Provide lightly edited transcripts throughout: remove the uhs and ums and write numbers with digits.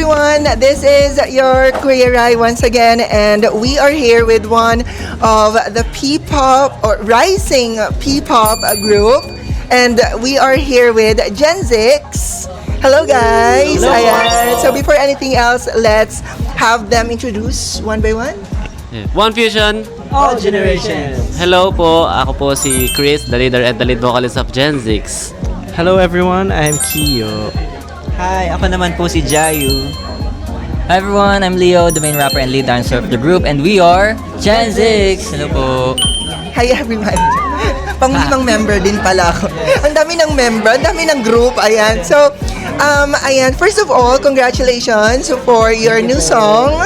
everyone. This is your Kuya Rai once again, and we are here with one of the P-pop or rising P-pop group, and we are here with Gen Zix. Hello, guys. Hello. Ayan. So before anything else, let's have them introduce one by one. One Fusion. All generations. Hello po, ako po si Chris, the leader and the lead vocalist of Gen Zix. Hello everyone, I'm Kiyo. Hi, ako naman po si Jayu. Hi everyone, I'm Leo, the main rapper and lead dancer of the group, and we are Gen Zix. Hello po. Hi, everyone. Pang-limang member din pala ako. Ang dami ng member, ang dami ng group. Ayan. So, ayan. First of all, congratulations for your new song.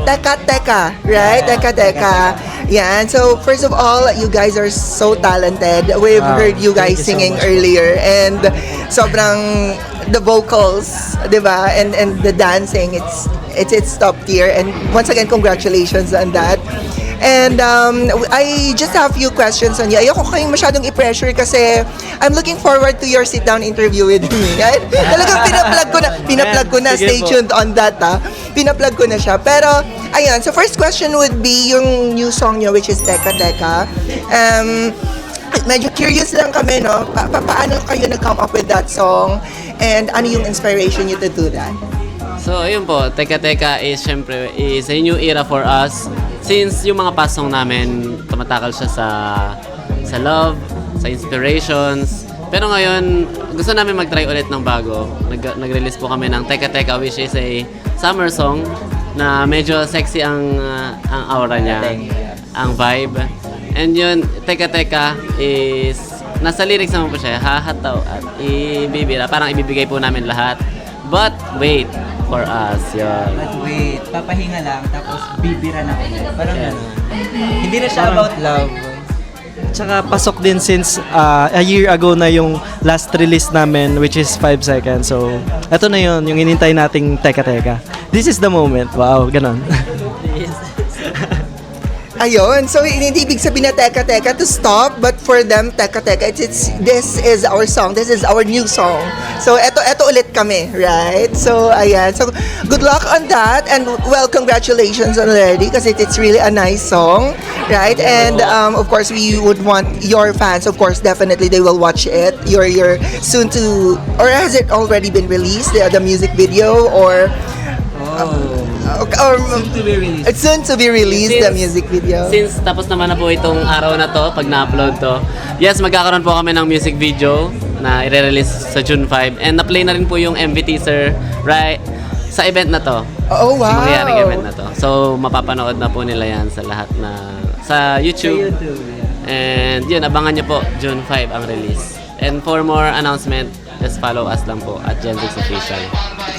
Teka Teka, right? Teka Teka. Yan. So, first of all, you guys are so talented. We've heard you guys singing earlier, and sobrang the vocals, 'di ba? And the dancing, it's top tier. And once again, congratulations on that. And I just have few questions on you. Ayoko kayong masyadong i-pressure kasi I'm looking forward to your sit-down interview with me. Right? Talagang pinaplug ko na. Stay tuned on that, ha? Pinaplug ko na siya. Pero, ayan. So, first question would be yung new song nyo, which is Teka Teka. Medyo curious lang kami, no? Paano kayo nag-come up with that song? And ano yung inspiration nyo to do that? So, ayun po, Teka Teka is syempre is a new era for us. Since yung mga past song namin, tumatakal siya sa love, sa inspirations. Pero ngayon, gusto namin mag-try ulit ng bago. Nag-release po kami ng Teka Teka, which is a summer song na medyo sexy ang aura niya, ang vibe. And yun, Teka Teka is, nasa lyrics naman po siya, hahataw at ibibira. Parang ibibigay po namin lahat. But wait for us, yun. But wait, papahinga lang, tapos bibira na ulit. Parang gano'n. Hindi na siya about love. Tsaka pasok din since a year ago na yung last release namin, which is 5 seconds. So, eto na yun, yung inintay nating Teka Teka. This is the moment. Wow, ganon. Ayun, so hindi ibig sabihin na Teka Teka to stop, but for them, Teka Teka, this is our song, this is our new song. So, eto ulit kami, right? So, ayan. So, good luck on that, and well, congratulations already, kasi it's really a nice song, right? And, of course, we would want your fans, of course, definitely they will watch it. You're soon to, or has it already been released, the music video, or Soon to be released. it's soon to be released, the music video. Since tapos naman na po itong araw na to, pag na-upload to, yes, magkakaroon po kami ng music video na i-release sa June 5. And na-play na rin po yung MV teaser right sa event na to. Oh, wow. Sa mangyayaring event na to. So, mapapanood na po nila yan sa lahat na sa YouTube. And yun, abangan nyo po, June 5 ang release. And for more announcement, just follow us lang po at Gen Zix Official.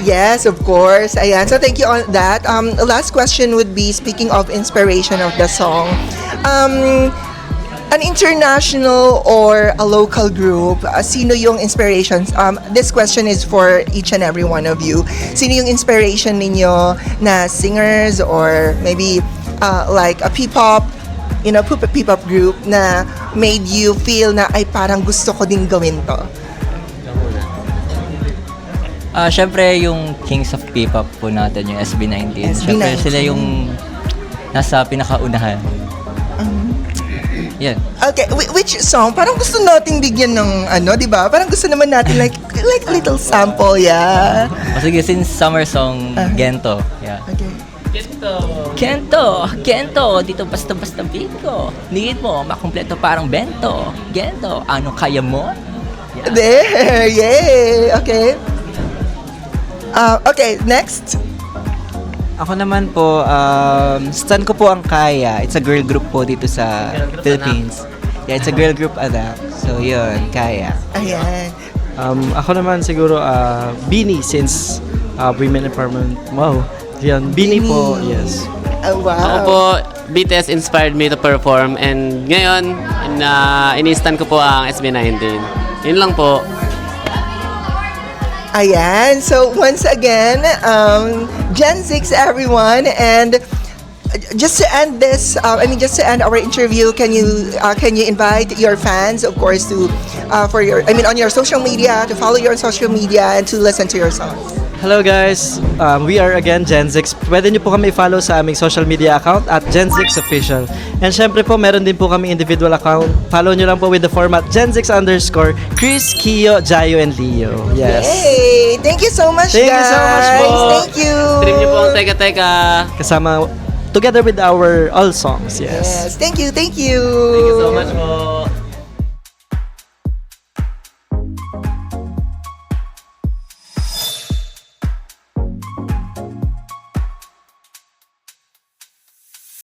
Yes, of course. Ayan. So, thank you on that. Last question would be, speaking of inspiration of the song, an international or a local group, sino yung inspirations? This question is for each and every one of you. Sino yung inspiration ninyo na singers or maybe like a P-pop, P-pop group na made you feel na ay parang gusto ko din gawin to? Syempre yung Kings of P-pop po natin, yung SB19. Syempre sila yung nasa pinakaunahan. Yan. Okay, which song? Parang gusto nating bigyan ng di ba? Parang gusto naman natin like a little sample, yeah. O sige, since summer song, Gento. Yeah. Okay. Gento, dito basta-basta beat ko. Need mo, makumpleto parang bento. Gento, ano kaya mo? Yeah. There, yay! Okay. Okay, next. Ako naman po, stan ko po ang Kaya. It's a girl group po dito sa Philippines. Yeah, it's a girl group adapt. So yun, Kaya. Ayan. Ako naman siguro Beanie since women empowerment. Wow. Yan, Beanie po, yes. Oh, wow. Ako po, BTS inspired me to perform and ngayon, ini-stan ko po ang SB19. Yun lang po. Ayan. So, once again, Gen Zix, everyone, and just to end this, just to end our interview, can you invite your fans, of course, to on your social media, to follow your social media and to listen to your songs? Hello guys, we are again Genzix. Pwede nyo po kami i-follow sa aming social media account at Genzix Official. And syempre po, meron din po kami individual account. Follow nyo lang po with the format Genzix _ Chris, Kio, Jayo, and Leo. Yes. Yay! Thank you so much, Thank guys. you so much po. Thank you. Stream niyo po ang Teka Teka. Kasama, together with our all songs. Yes. Yes, thank you, thank you. Thank you so much po.